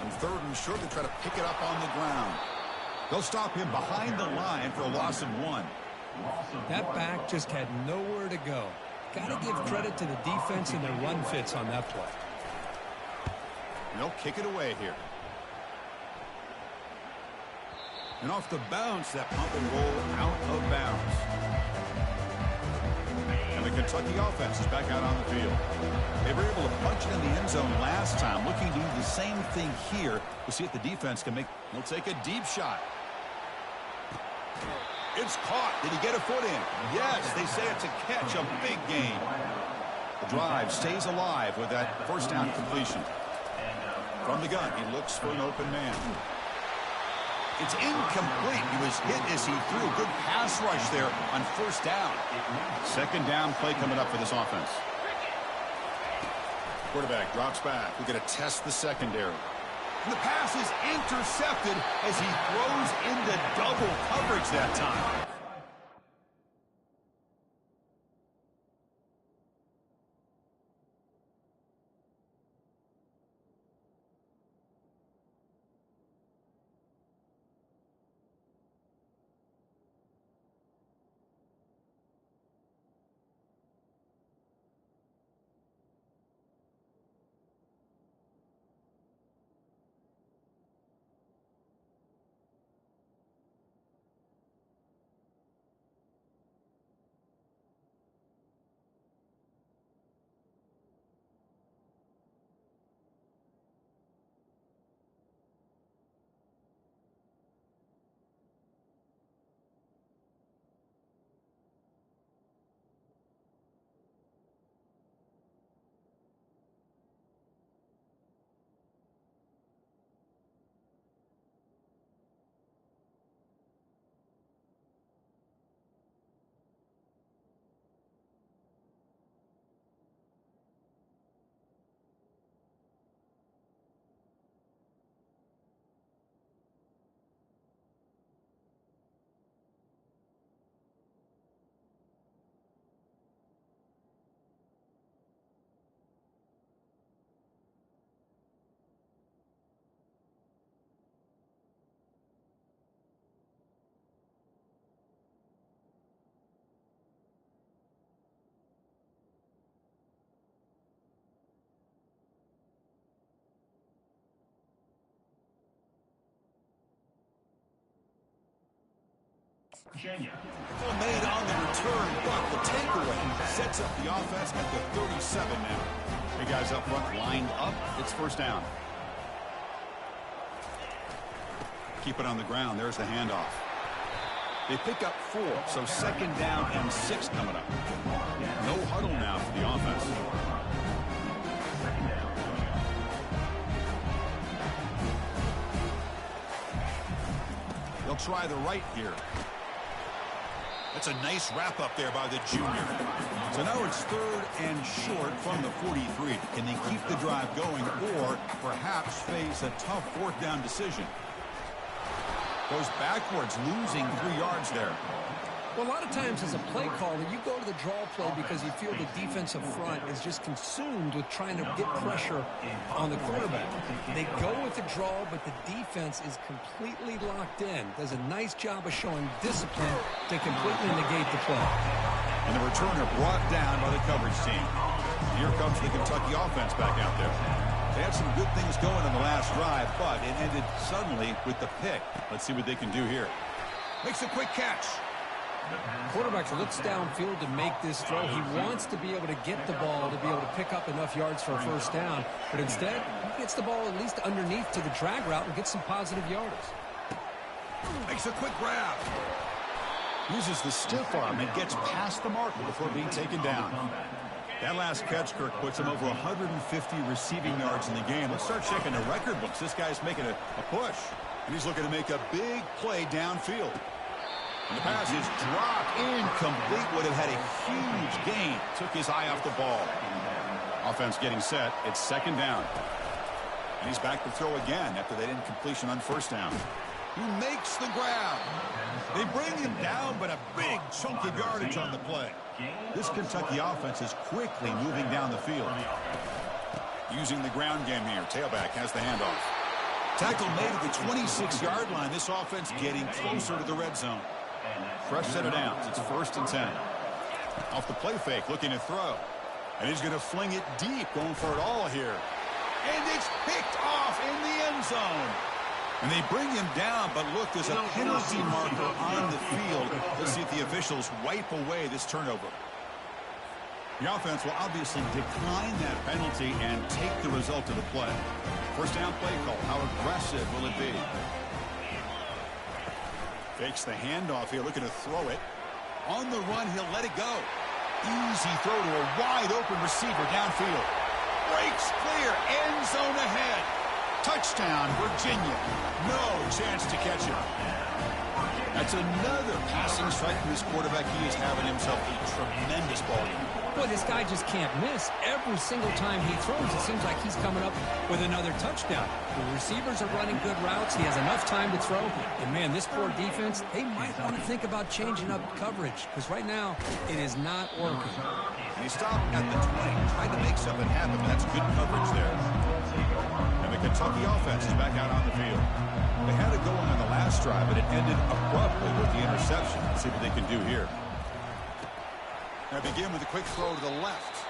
On third and short, they try to pick it up on the ground. They'll stop him behind the line for a loss of 1. That back just had nowhere to go. Got to give credit to the defense and their run fits on that play. And they'll kick it away here. And off the bounce, that pump and roll out of bounds. And the Kentucky offense is back out on the field. They were able to punch it in the end zone last time, looking to do the same thing here to see if the defense can make. They'll take a deep shot. It's caught. Did he get a foot in? Yes, they say it's a catch, a big gain. The drive stays alive with that first down completion. From the gun, he looks for an open man. It's incomplete. He was hit as he threw. Good pass rush there on first down. Second down play coming up for this offense. Quarterback drops back. We're going to test the secondary. And the pass is intercepted as he throws into double coverage that time. Virginia. Made on the return, but the takeaway sets up the offense at the 37 now. Hey guys up front lined up. It's first down. Keep it on the ground. There's the handoff. They pick up 4, so second down and 6 coming up. No huddle now for the offense. They'll try the right here. That's a nice wrap-up there by the junior. So now it's 3rd and short from the 43. Can they keep the drive going or perhaps face a tough 4th down decision? Goes backwards, losing 3 yards there. Well, a lot of times as a play caller, you go to the draw play because you feel the defensive front is just consumed with trying to get pressure on the quarterback. They go with the draw, but the defense is completely locked in. Does a nice job of showing discipline to completely negate the play. And the returner brought down by the coverage team. Here comes the Kentucky offense back out there. They had some good things going on the last drive, but it ended suddenly with the pick. Let's see what they can do here. Makes a quick catch. Quarterback looks downfield to make this throw. He wants to be able to get the ball to be able to pick up enough yards for a 1st down. But instead, he gets the ball at least underneath to the drag route and gets some positive yards. Makes a quick grab. Uses the stiff arm and gets past the marker before being taken down. That last catch, Kirk, puts him over 150 receiving yards in the game. Let's start checking the record books. This guy's making a push. And he's looking to make a big play downfield. And the pass is dropped incomplete. Would have had a huge gain. Took his eye off the ball. Offense getting set. It's 2nd down. And he's back to throw again after that incompletion on 1st down. He makes the grab. They bring him down, but a big chunk of yardage on the play. This Kentucky offense is quickly moving down the field. Using the ground game here. Tailback has the handoff. Tackle made at the 26-yard line. This offense getting closer to the red zone. Fresh set of downs. It's 1st and 10. Off the play fake, looking to throw. And he's going to fling it deep, going for it all here. And it's picked off in the end zone. And they bring him down, but look, there's a penalty marker on the field. Let's see if the officials wipe away this turnover. The offense will obviously decline that penalty and take the result of the play. 1st down play call. How aggressive will it be? Fakes the handoff here, looking to throw it. On the run, he'll let it go. Easy throw to a wide-open receiver downfield. Breaks clear, end zone ahead. Touchdown, Virginia. No chance to catch it. That's another passing strike from this quarterback. He is having himself a tremendous ball game. Boy, this guy just can't miss. Every single time he throws, it seems like he's coming up with another touchdown. The receivers are running good routes. He has enough time to throw. And, man, this poor defense, they might want to think about changing up coverage because right now it is not working. He stopped at the 20, tried to make something happen, but that's good coverage there. And the Kentucky offense is back out on the field. They had it going on the last drive, but it ended abruptly with the interception. Let's see what they can do here. Now begin with a quick throw to the left.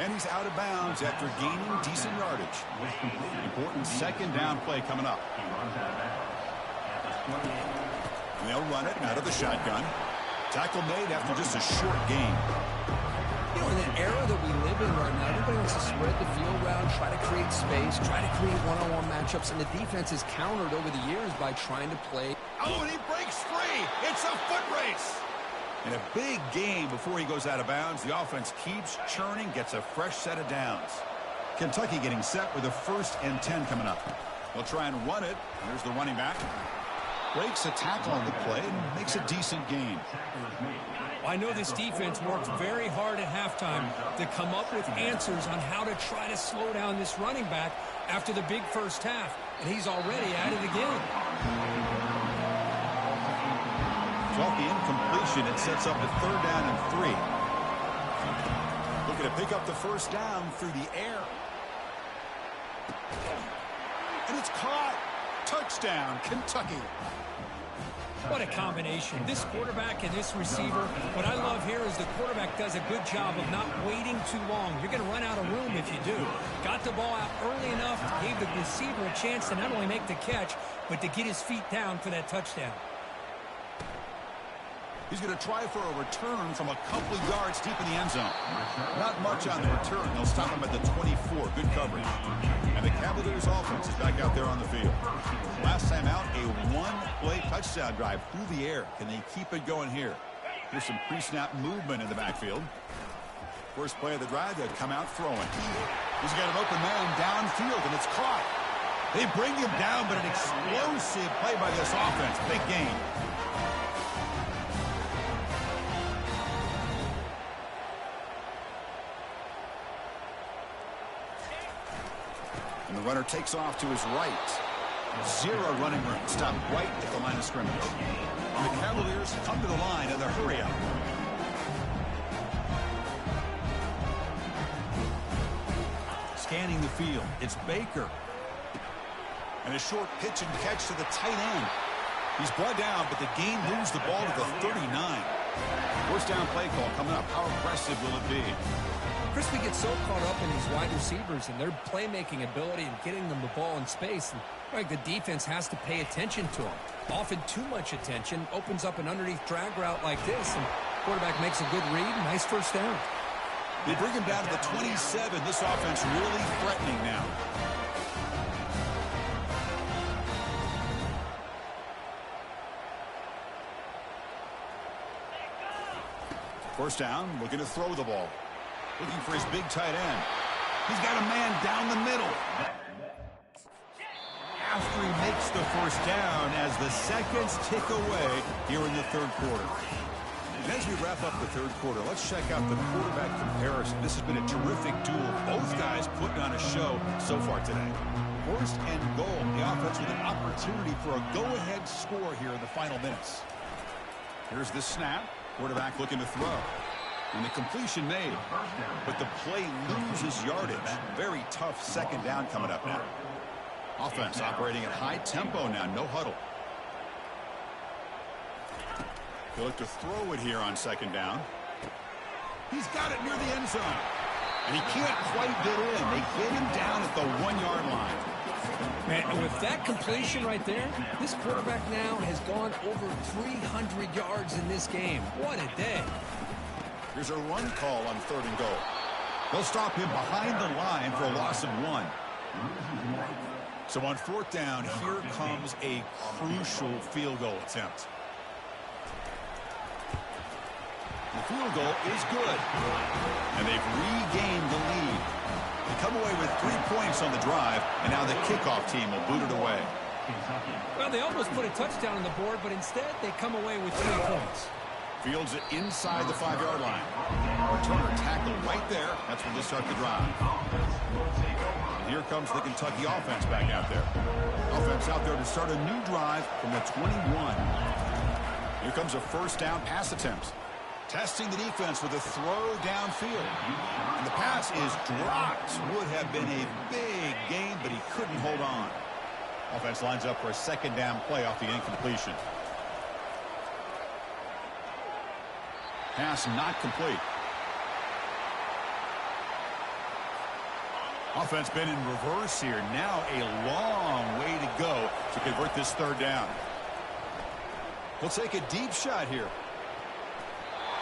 And he's out of bounds after gaining decent yardage. Important 2nd down play coming up. And they'll run it out of the shotgun. Tackle made after just a short gain. You know, in the era that we live in right now, everybody wants to spread the field around, try to create space, try to create one-on-one matchups, and the defense is countered over the years by trying to play. Oh, and he breaks free. It's a foot race. And a big gain before he goes out of bounds. The offense keeps churning, gets a fresh set of downs. Kentucky getting set with a 1st and 10 coming up. They'll try and run it. There's the running back. Breaks a tackle on the play and makes a decent gain. I know this defense worked very hard at halftime to come up with answers on how to try to slow down this running back after the big 1st half. And he's already at it again. Off the incompletion, it sets up a 3rd down and 3. Looking to pick up the 1st down through the air. And it's caught. Touchdown, Kentucky. What a combination. This quarterback and this receiver. What I love here is the quarterback does a good job of not waiting too long. You're going to run out of room if you do. Got the ball out early enough, gave the receiver a chance to not only make the catch, but to get his feet down for that touchdown. He's going to try for a return from a couple of yards deep in the end zone. Not much on the return. They'll stop him at the 24. Good coverage. And the Cavaliers offense is back out there on the field. Last time out, a 1-play touchdown drive through the air. Can they keep it going here? Here's some pre-snap movement in the backfield. First play of the drive, they'll come out throwing. He's got an open man downfield, and it's caught. They bring him down, but an explosive play by this offense. Big gain. And the runner takes off to his right. Zero running room. Stopped right at the line of scrimmage. And the Cavaliers come to the line in the hurry-up. Scanning the field. It's Baker. And a short pitch and catch to the tight end. He's brought down, but the game moves the ball to the 39. First down play call coming up. How aggressive will it be? Chris, we get so caught up in these wide receivers and their playmaking ability and getting them the ball in space. And, right, the defense has to pay attention to them. Often too much attention opens up an underneath drag route like this, and quarterback makes a good read. Nice first down. They bring him down to the 27. This offense really threatening now. First down, looking to throw the ball. Looking for his big tight end. He's got a man down the middle. After he makes the first down as the seconds tick away here in the third quarter. And as we wrap up the third quarter, let's check out the quarterback comparison. This has been a terrific duel. Both guys putting on a show so far today. First and goal. The offense with an opportunity for a go-ahead score here in the final minutes. Here's the snap. Quarterback looking to throw. And the completion made. But the play loses yardage. Very tough second down coming up now. Offense operating at high tempo now. No huddle. He'll look to throw it here on second down. He's got it near the end zone. And he can't quite get in. They get him down at the 1-yard line. Man, with that completion right there, this quarterback now has gone over 300 yards in this game. What a day. Here's a run call on third and goal. They'll stop him behind the line for a loss of 1. So on fourth down, here comes a crucial field goal attempt. The field goal is good. And they've regained the lead. They come away with 3 points on the drive, and now the kickoff team will boot it away. Well, they almost put a touchdown on the board, but instead they come away with 3 points. Fields it inside the 5-yard line. Returner tackled right there. That's when they start the drive. And here comes the Kentucky offense back out there. Offense out there to start a new drive from the 21. Here comes a first down pass attempt. Testing the defense with a throw downfield. And the pass is dropped. Would have been a big gain, but he couldn't hold on. Offense lines up for a second down play off the incompletion. Pass not complete. Offense been in reverse here. Now a long way to go to convert this third down. He'll take a deep shot here.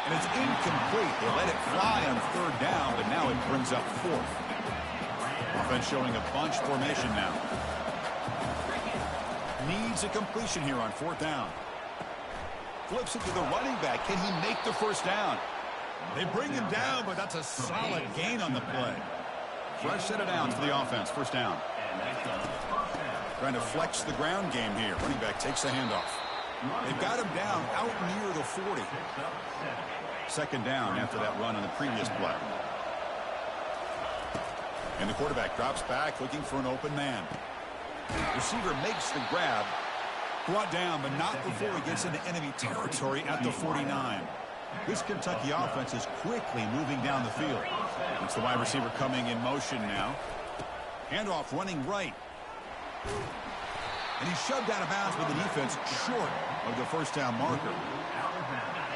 And it's incomplete. They let it fly on third down, but now it brings up fourth. Offense showing a bunch formation now. Needs a completion here on fourth down. Flips it to the running back. Can he make the first down? They bring him down, but that's a solid gain on the play. Fresh set of downs for the offense. First down. Trying to flex the ground game here. Running back takes the handoff. They've got him down out near the 40. Second down after that run on the previous play. And the quarterback drops back looking for an open man. Receiver makes the grab. Brought down, but not before he gets into enemy territory at the 49. This Kentucky offense is quickly moving down the field. It's the wide receiver coming in motion now. Handoff running right. And he's shoved out of bounds with the defense short of the first down marker.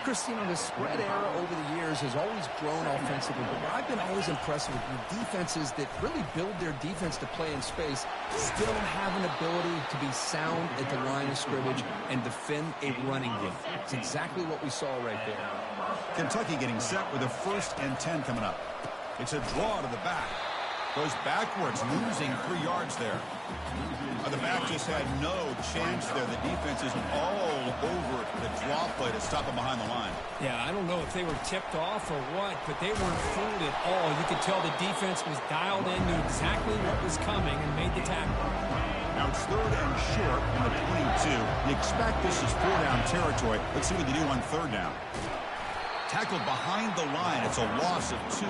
Chris, you know, the spread era over the years has always grown offensively, but what I've been always impressed with the defenses that really build their defense to play in space still have an ability to be sound at the line of scrimmage and defend a running game. It's exactly what we saw right there. Kentucky getting set with a 1st and 10 coming up. It's a draw to the back. Goes backwards, losing 3 yards there. The back just had no chance there. The defense is all over the draw play to stop him behind the line. Yeah, I don't know if they were tipped off or what, but they weren't fooled at all. You could tell the defense was dialed in, knew exactly what was coming, and made the tackle. Now it's 3rd and short on the 22. You expect this is 4-down territory. Let's see what they do on 3rd down. Tackled behind the line. It's a loss of 2.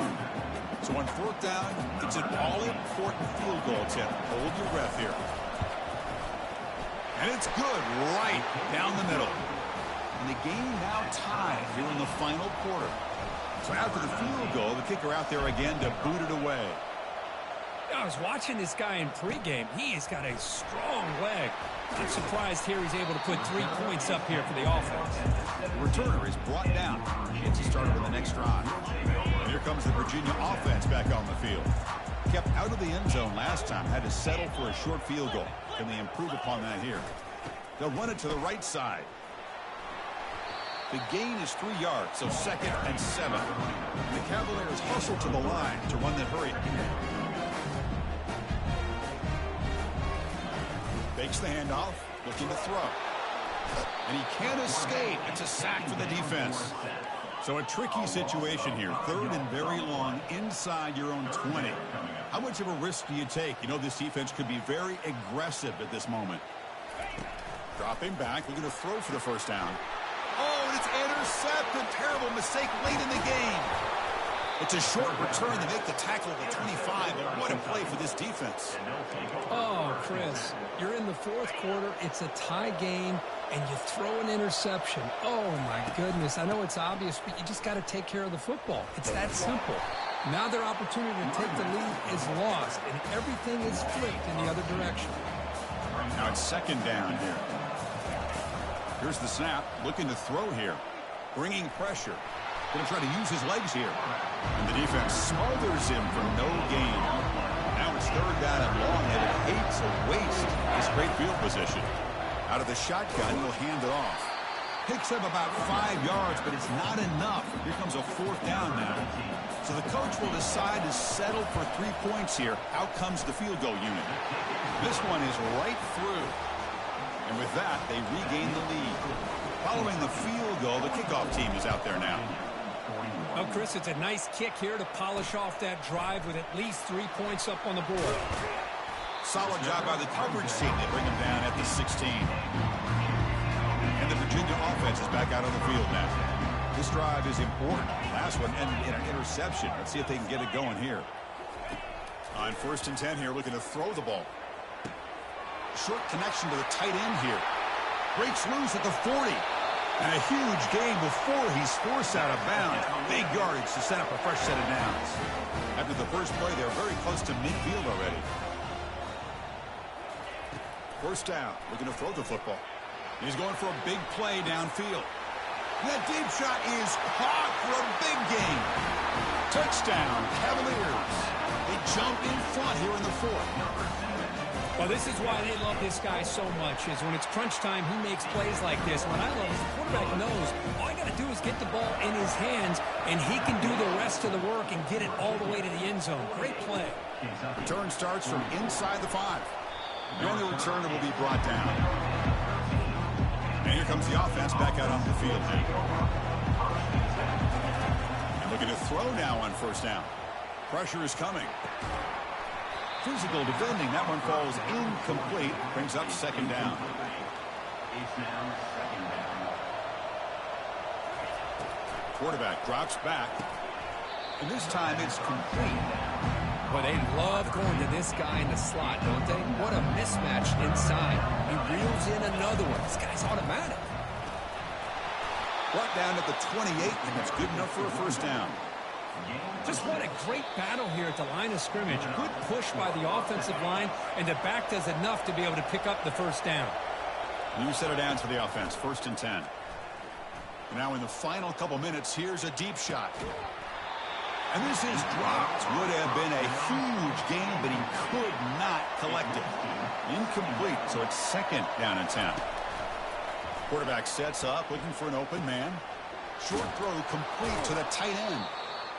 So on 4th down, it's an all-important field goal attempt. Hold your breath here. And it's good right down the middle. And the game now tied here in the final quarter. So after the field goal, the kicker out there again to boot it away. I was watching this guy in pregame. He's got a strong leg. I'm surprised here he's able to put 3 points up here for the offense. The returner is brought down. Gets you started with the next drive. And here comes the Virginia offense back on the field. Kept out of the end zone last time. Had to settle for a short field goal. Can they improve upon that here? They'll run it to the right side. The gain is 3 yards, so 2nd and 7. And the Cavaliers hustle to the line to run the hurry. Fakes the handoff, looking to throw. And he can't escape. It's a sack for the defense. So a tricky situation here. 3rd and very long inside your own 20. How much of a risk do you take? You know this defense could be very aggressive at this moment. Dropping back, looking to throw for the 1st down. Oh, and it's intercepted. Terrible mistake late in the game. It's a short return to make the tackle at the 25. But what a play for this defense. Oh, Chris, you're in the 4th quarter. It's a tie game, and you throw an interception. Oh, my goodness. I know it's obvious, but you just got to take care of the football. It's that simple. Now their opportunity to take the lead is lost, and everything is flipped in the other direction. Now it's 2nd down here. Here's the snap. Looking to throw here. Bringing pressure. Going to try to use his legs here. And the defense smothers him for no gain. Now it's 3rd down and long, and it hates to waste this great field position. Out of the shotgun, he'll hand it off. Picks up about 5 yards, but it's not enough. Here comes a 4th down now. So the coach will decide to settle for 3 points here. Out comes the field goal unit. This one is right through. And with that, they regain the lead. Following the field goal, the kickoff team is out there now. Well, Chris, it's a nice kick here to polish off that drive with at least 3 points up on the board. Solid job by the coverage team. They bring him down at the 16. And the Virginia offense is back out on the field now. This drive is important. Last one ended in an interception. Let's see if they can get it going here. On 1st and 10 here, looking to throw the ball. Short connection to the tight end here. Breaks loose at the 40. And a huge gain before he's forced out of bounds. Big yardage to set up a fresh set of downs. After the first play, they're very close to midfield already. 1st down, looking to throw the football. He's going for a big play downfield. That deep shot is caught for a big gain. Touchdown, Cavaliers. They jump in front here in the 4th. Well, this is why they love this guy so much, is when it's crunch time, he makes plays like this. What I love is the quarterback knows all I got to do is get the ball in his hands, and he can do the rest of the work and get it all the way to the end zone. Great play. Return starts from inside the 5. The only returner will be brought down. And here comes the offense back out on the field now. And looking to throw now on 1st down. Pressure is coming. Physical defending. That one falls incomplete. Brings up 2nd down. Quarterback drops back. And this time it's complete. Well, they love going to this guy in the slot, don't they? What a mismatch inside. He reels in another one. This guy's automatic. Brought down at the 28, and it's good enough for a 1st down. Just what a great battle here at the line of scrimmage. Good push by the offensive line, and the back does enough to be able to pick up the 1st down. New set of downs for the offense, 1st and 10. Now in the final couple minutes, here's a deep shot. And this is dropped. Would have been a huge gain, but he could not collect it. Incomplete, so it's 2nd down and 10. Quarterback sets up, looking for an open man. Short throw complete to the tight end.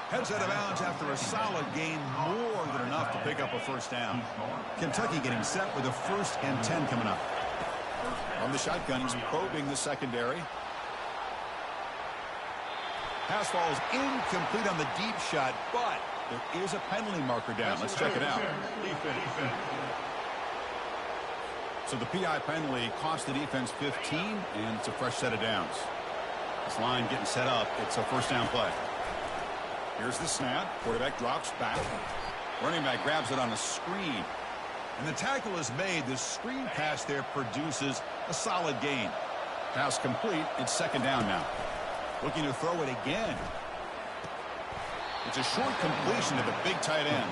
Heads out of bounds after a solid gain, more than enough to pick up a 1st down. Kentucky getting set with a 1st and 10 coming up. From the shotgun, he's probing the secondary. Pass falls incomplete on the deep shot, but there is a penalty marker down. Let's check it out. So the PI penalty cost the defense 15, and it's a fresh set of downs. This line getting set up. It's a first down play. Here's the snap. Quarterback drops back. Running back grabs it on a screen. And the tackle is made. The screen pass there produces a solid gain. Pass complete. It's second down now. Looking to throw it again. It's a short completion to the big tight end.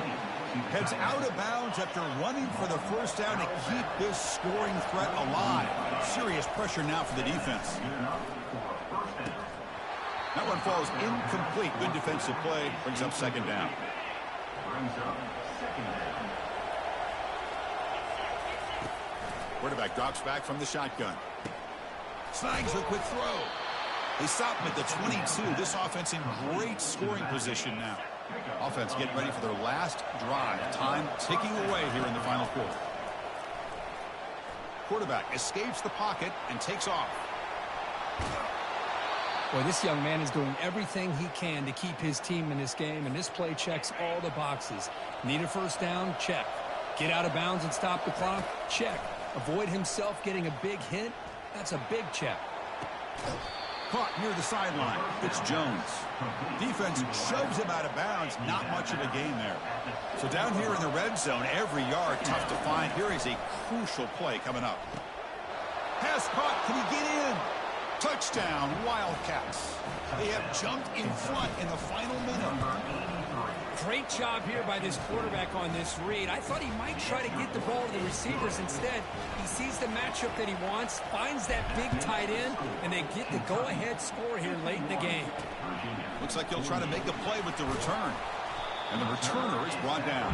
Heads out of bounds after running for the first down to keep this scoring threat alive. Serious pressure now for the defense. That one falls incomplete. Good defensive play. Brings up second down. Quarterback drops back from the shotgun. Snags a quick throw. They stop him at the 22. This offense in great scoring position now. Offense getting ready for their last drive. Time ticking away here in the final quarter. Quarterback escapes the pocket and takes off. Boy, this young man is doing everything he can to keep his team in this game, and this play checks all the boxes. Need a first down? Check. Get out of bounds and stop the clock? Check. Avoid himself getting a big hit? That's a big check. Caught near the sideline. It's Jones. Defense shoves him out of bounds. Not much of a gain there. So down here in the red zone, every yard tough to find. Here is a crucial play coming up. Pass caught. Can he get in? Touchdown, Wildcats. They have jumped in front in the final minute. Great job here by this quarterback on this read. I thought he might try to get the ball to the receivers. Instead, he sees the matchup that he wants, finds that big tight end, and they get the go-ahead score here late in the game. Looks like he'll try to make a play with the return. And the returner is brought down.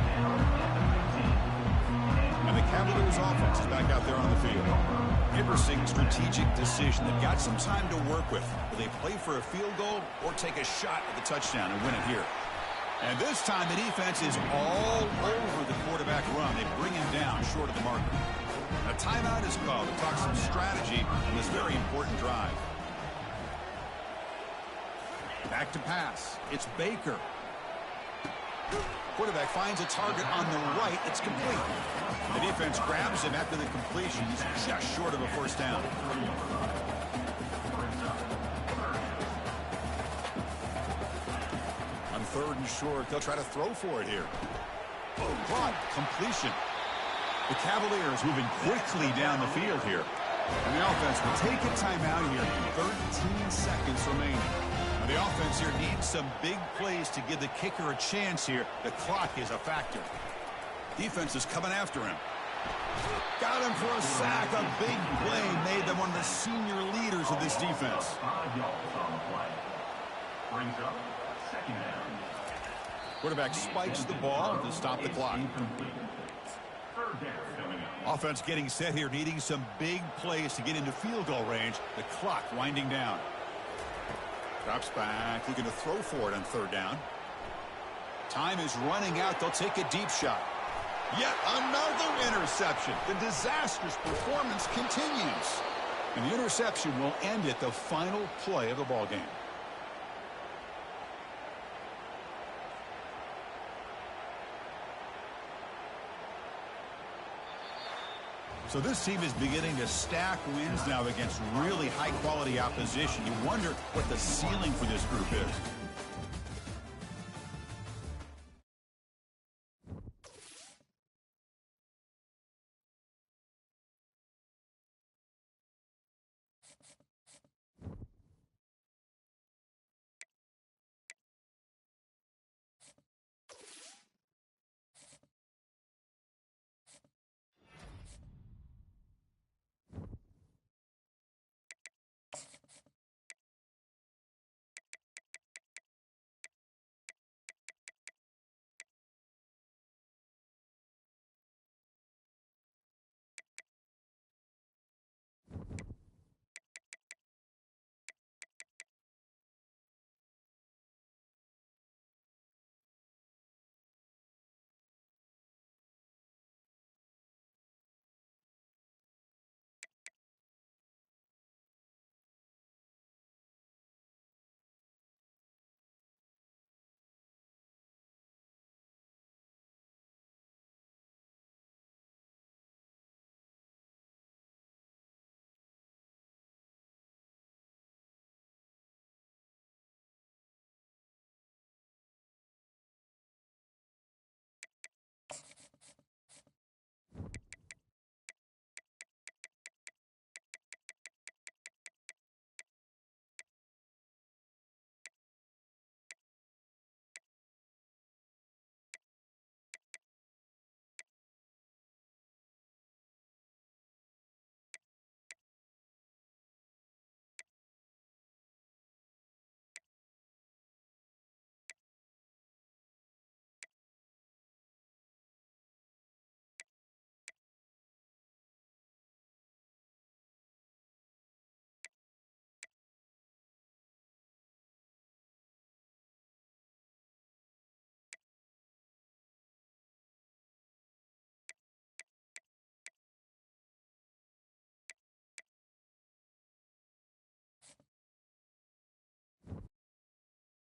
And the Cavaliers offense is back out there on the field. Interesting strategic decision. They've got some time to work with. Will they play for a field goal or take a shot at the touchdown and win it here? And this time the defense is all over the quarterback run. They bring him down short of the marker. A timeout is called to talk some strategy on this very important drive. Back to pass. It's Baker. Quarterback finds a target on the right. It's complete. The defense grabs him after the completion. He's just short of a first down. On third and short, they'll try to throw for it here. Caught. Completion. The Cavaliers moving quickly down the field here. And the offense will take a timeout here. 13 seconds remaining. The offense here needs some big plays to give the kicker a chance here. The clock is a factor. Defense is coming after him. Got him for a sack. A big play made them one of the senior leaders of this defense. Quarterback spikes the ball to stop the clock. Offense getting set here, needing some big plays to get into field goal range. The clock winding down. Drops back, looking to throw for it on third down. Time is running out. They'll take a deep shot. Yet another interception. The disastrous performance continues. And the interception will end it, the final play of the ball game. So this team is beginning to stack wins now against really high-quality opposition. You wonder what the ceiling for this group is.